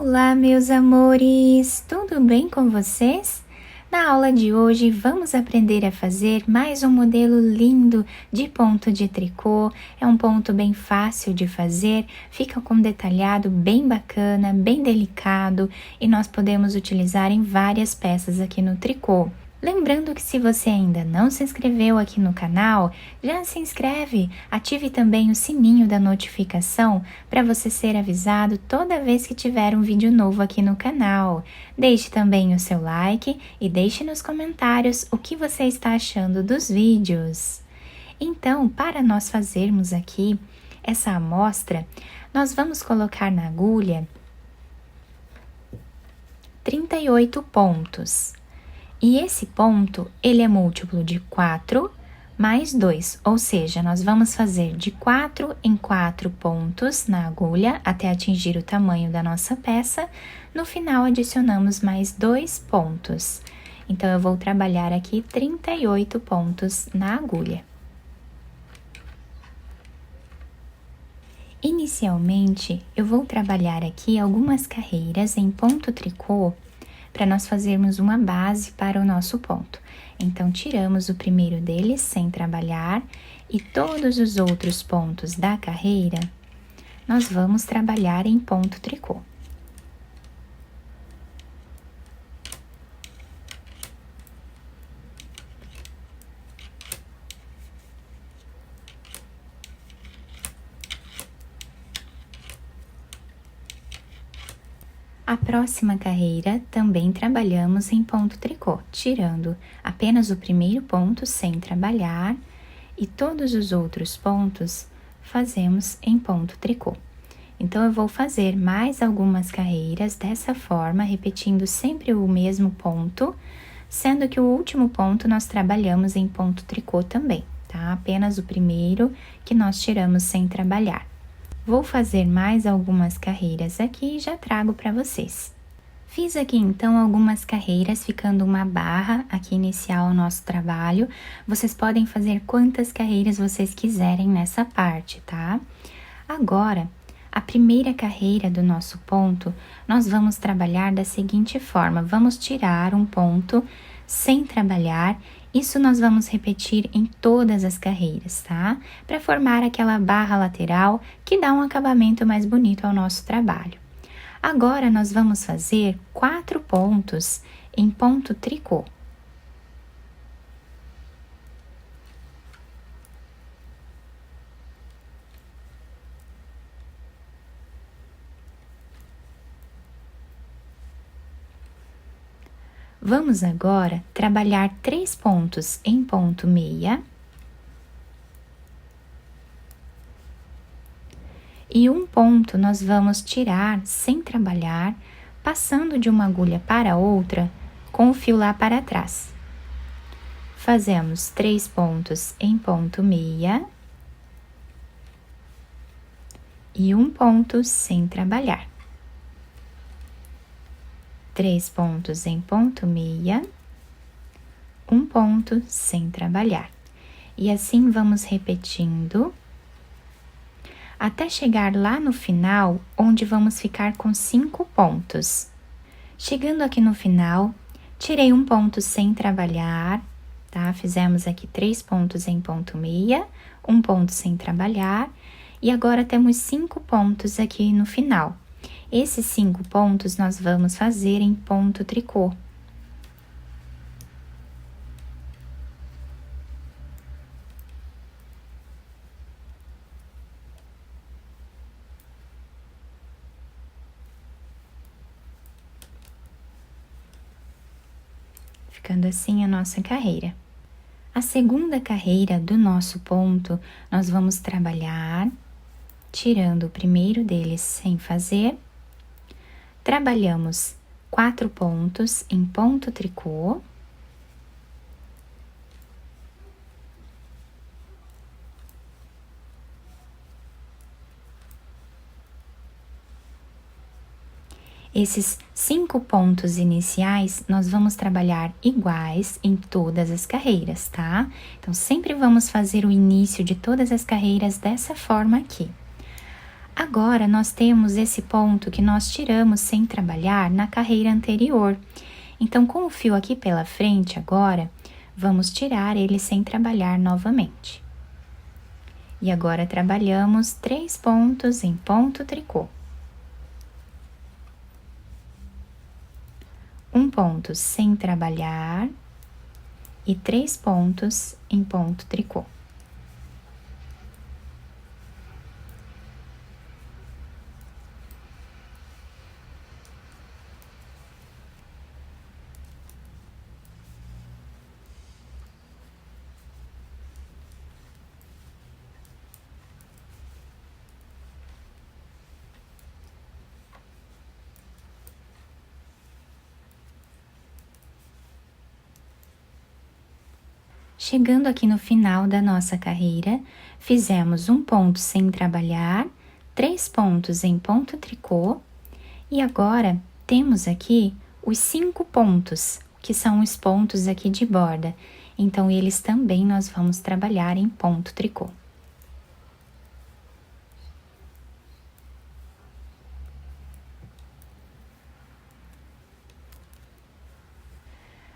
Olá, meus amores! Tudo bem com vocês? Na aula de hoje, vamos aprender a fazer mais um modelo lindo de ponto de tricô. É um ponto bem fácil de fazer, fica com um detalhado bem bacana, bem delicado e nós podemos utilizar em várias peças aqui no tricô. Lembrando que se você ainda não se inscreveu aqui no canal, já se inscreve, ative também o sininho da notificação para você ser avisado toda vez que tiver um vídeo novo aqui no canal. Deixe também o seu like e deixe nos comentários o que você está achando dos vídeos. Então, para nós fazermos aqui essa amostra, nós vamos colocar na agulha 38 pontos. E esse ponto, ele é múltiplo de 4 mais 2, ou seja, nós vamos fazer de 4 em 4 pontos na agulha até atingir o tamanho da nossa peça. No final, adicionamos mais 2 pontos. Então, eu vou trabalhar aqui 38 pontos na agulha. Inicialmente, eu vou trabalhar aqui algumas carreiras em ponto tricô para nós fazermos uma base para o nosso ponto. Então, tiramos o primeiro deles sem trabalhar e todos os outros pontos da carreira, nós vamos trabalhar em ponto tricô. A próxima carreira também trabalhamos em ponto tricô, tirando apenas o primeiro ponto sem trabalhar e todos os outros pontos fazemos em ponto tricô. Então, eu vou fazer mais algumas carreiras dessa forma, repetindo sempre o mesmo ponto, sendo que o último ponto nós trabalhamos em ponto tricô também, tá? Apenas o primeiro que nós tiramos sem trabalhar. Vou fazer mais algumas carreiras aqui e já trago para vocês. Fiz aqui então algumas carreiras, ficando uma barra aqui inicial ao nosso trabalho. Vocês podem fazer quantas carreiras vocês quiserem nessa parte, tá? Agora, a primeira carreira do nosso ponto, nós vamos trabalhar da seguinte forma: vamos tirar um ponto sem trabalhar. Isso nós vamos repetir em todas as carreiras, tá? Para formar aquela barra lateral que dá um acabamento mais bonito ao nosso trabalho. Agora, nós vamos fazer 4 pontos em ponto tricô. Vamos agora trabalhar 3 pontos em ponto meia e um ponto nós vamos tirar sem trabalhar, passando de uma agulha para outra com o fio lá para trás. Fazemos 3 pontos em ponto meia e um ponto sem trabalhar. 3 pontos em ponto meia, um ponto sem trabalhar. E assim vamos repetindo até chegar lá no final, onde vamos ficar com 5 pontos. Chegando aqui no final, tirei um ponto sem trabalhar, tá? Fizemos aqui 3 pontos em ponto meia, um ponto sem trabalhar, e agora temos 5 pontos aqui no final. Esses 5 pontos nós vamos fazer em ponto tricô. Ficando assim a nossa carreira. A segunda carreira do nosso ponto, nós vamos trabalhar tirando o primeiro deles sem fazer. Trabalhamos 4 pontos em ponto tricô. Esses 5 pontos iniciais, nós vamos trabalhar iguais em todas as carreiras, tá? Então, sempre vamos fazer o início de todas as carreiras dessa forma aqui. Agora, nós temos esse ponto que nós tiramos sem trabalhar na carreira anterior. Então, com o fio aqui pela frente agora, vamos tirar ele sem trabalhar novamente. E agora, trabalhamos 3 pontos em ponto tricô. Um ponto sem trabalhar e 3 pontos em ponto tricô. Chegando aqui no final da nossa carreira, fizemos um ponto sem trabalhar, 3 pontos em ponto tricô, e agora temos aqui os 5 pontos, que são os pontos aqui de borda. Então, eles também nós vamos trabalhar em ponto tricô.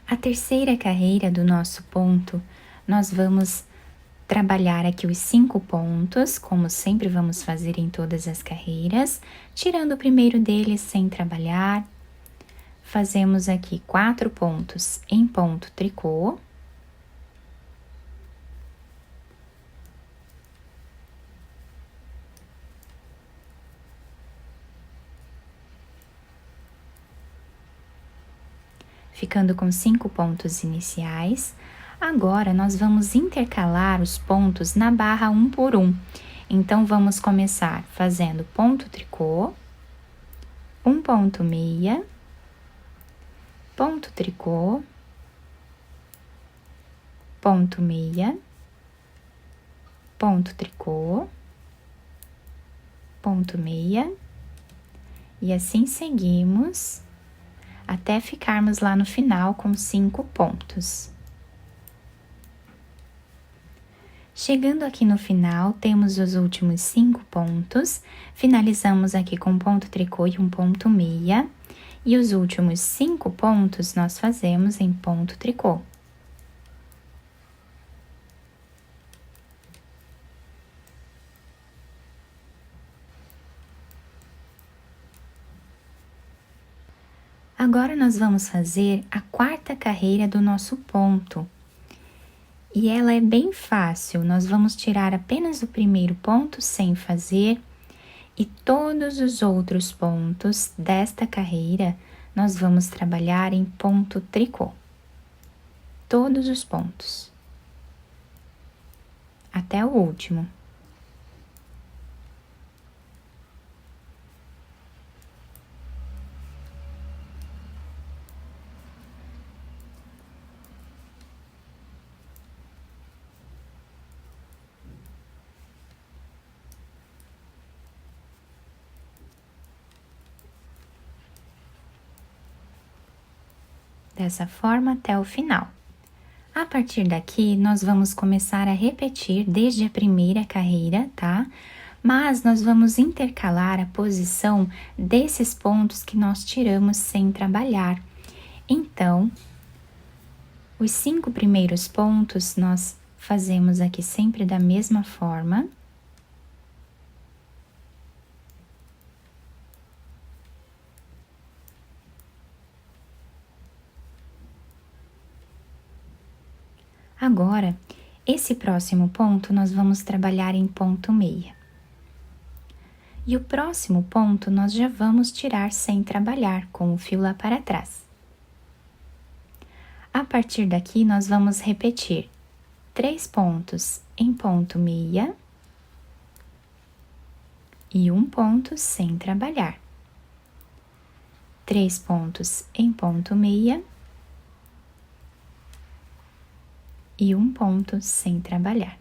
A terceira carreira do nosso ponto, nós vamos trabalhar aqui os 5 pontos, como sempre vamos fazer em todas as carreiras, tirando o primeiro deles sem trabalhar. Fazemos aqui 4 pontos em ponto tricô. Ficando com 5 pontos iniciais. Agora, nós vamos intercalar os pontos na barra 1 por 1. Então, vamos começar fazendo ponto tricô, 1 ponto meia, ponto tricô, ponto meia, ponto tricô, ponto meia, e assim seguimos até ficarmos lá no final com 5 pontos. Chegando aqui no final, temos os últimos 5 pontos, finalizamos aqui com ponto tricô e um ponto meia, e os últimos 5 pontos nós fazemos em ponto tricô. Agora, nós vamos fazer a quarta carreira do nosso ponto. E ela é bem fácil, nós vamos tirar apenas o primeiro ponto sem fazer, e todos os outros pontos desta carreira, nós vamos trabalhar em ponto tricô. Todos os pontos. Até o último. Dessa forma até o final. A partir daqui, nós vamos começar a repetir desde a primeira carreira, tá? Mas nós vamos intercalar a posição desses pontos que nós tiramos sem trabalhar. Então, os 5 primeiros pontos nós fazemos aqui sempre da mesma forma. Agora, esse próximo ponto nós vamos trabalhar em ponto meia. E o próximo ponto nós já vamos tirar sem trabalhar, com o fio lá para trás. A partir daqui, nós vamos repetir 3 pontos em ponto meia e 1 ponto sem trabalhar. 3 pontos em ponto meia e 1 ponto sem trabalhar.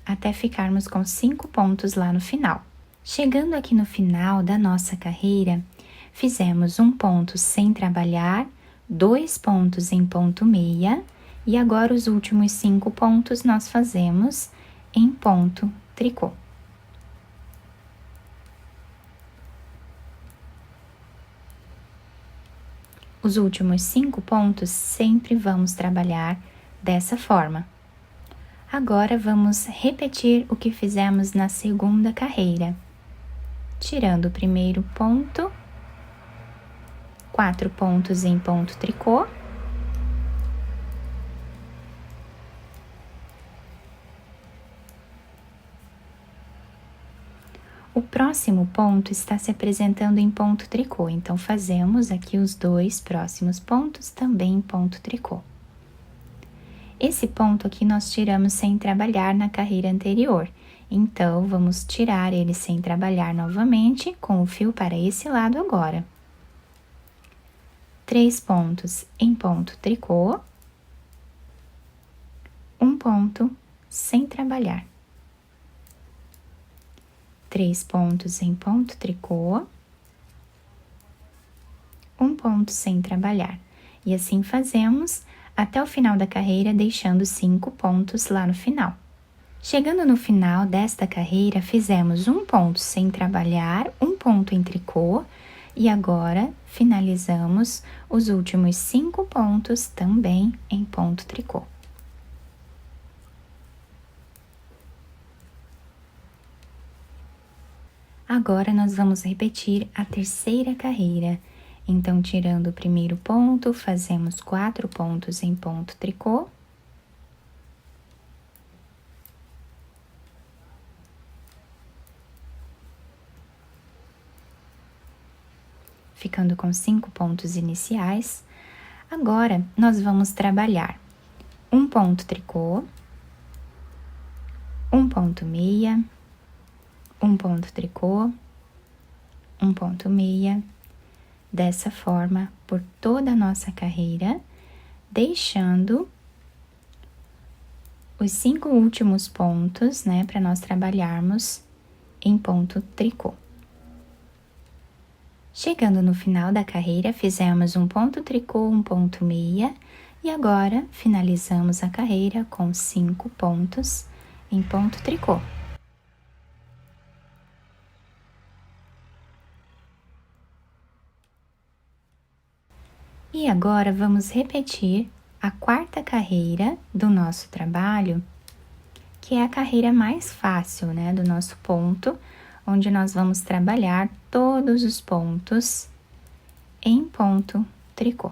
Até ficarmos com 5 pontos lá no final. Chegando aqui no final da nossa carreira, fizemos 1 ponto sem trabalhar, 2 pontos em ponto meia E agora os últimos 5 pontos nós fazemos em ponto tricô. Os últimos 5 pontos sempre vamos trabalhar dessa forma. Agora vamos repetir o que fizemos na segunda carreira. Tirando o primeiro ponto, 4 pontos em ponto tricô. O próximo ponto está se apresentando em ponto tricô, então fazemos aqui os 2 próximos pontos também em ponto tricô. Esse ponto aqui nós tiramos sem trabalhar na carreira anterior, então vamos tirar ele sem trabalhar novamente com o fio para esse lado agora. 3 pontos em ponto tricô, 1 ponto sem trabalhar. 3 pontos em ponto tricô, 1 ponto sem trabalhar. E assim fazemos até o final da carreira, deixando 5 pontos lá no final. Chegando no final desta carreira, fizemos 1 ponto sem trabalhar, 1 ponto em tricô, e agora finalizamos os últimos 5 pontos também em ponto tricô. Agora, nós vamos repetir a terceira carreira. Então, tirando o primeiro ponto, fazemos 4 pontos em ponto tricô. Ficando com 5 pontos iniciais. Agora, nós vamos trabalhar 1 ponto tricô, 1 ponto meia, 1 ponto tricô, 1 ponto meia, dessa forma por toda a nossa carreira, deixando os 5 últimos pontos, né, para nós trabalharmos em ponto tricô. Chegando no final da carreira, fizemos 1 ponto tricô, 1 ponto meia, e agora finalizamos a carreira com 5 pontos em ponto tricô. E agora vamos repetir a quarta carreira do nosso trabalho, que é a carreira mais fácil, né, do nosso ponto, onde nós vamos trabalhar todos os pontos em ponto tricô.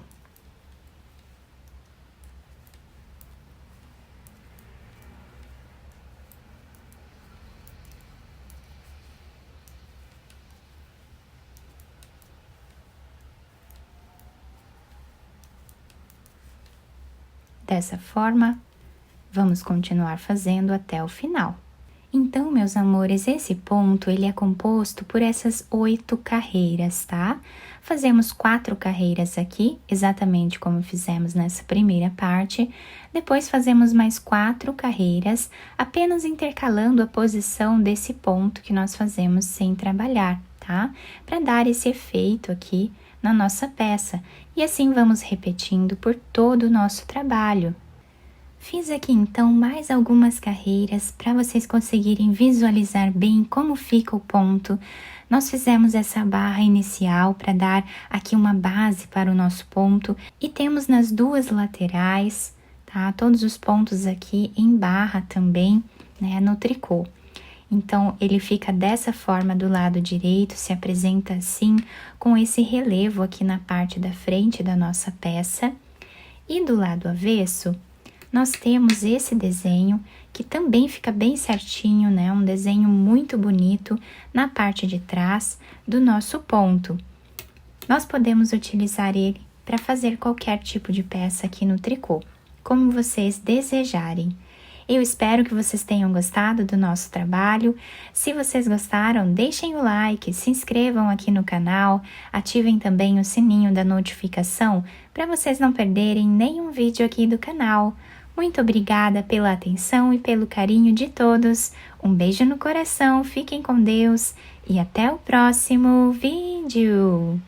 Dessa forma, vamos continuar fazendo até o final. Então, meus amores, esse ponto, ele é composto por essas 8 carreiras, tá? Fazemos 4 carreiras aqui, exatamente como fizemos nessa primeira parte. Depois, fazemos mais 4 carreiras, apenas intercalando a posição desse ponto que nós fazemos sem trabalhar, tá? Para dar esse efeito aqui na nossa peça. E assim vamos repetindo por todo o nosso trabalho. Fiz aqui então mais algumas carreiras para vocês conseguirem visualizar bem como fica o ponto. Nós fizemos essa barra inicial para dar aqui uma base para o nosso ponto e temos nas 2 laterais, tá? Todos os pontos aqui em barra também, né, no tricô. Então, ele fica dessa forma do lado direito, se apresenta assim, com esse relevo aqui na parte da frente da nossa peça. E do lado avesso, nós temos esse desenho, que também fica bem certinho, né? Um desenho muito bonito na parte de trás do nosso ponto. Nós podemos utilizar ele para fazer qualquer tipo de peça aqui no tricô, como vocês desejarem. Eu espero que vocês tenham gostado do nosso trabalho. Se vocês gostaram, deixem o like, se inscrevam aqui no canal, ativem também o sininho da notificação para vocês não perderem nenhum vídeo aqui do canal. Muito obrigada pela atenção e pelo carinho de todos. Um beijo no coração, fiquem com Deus e até o próximo vídeo!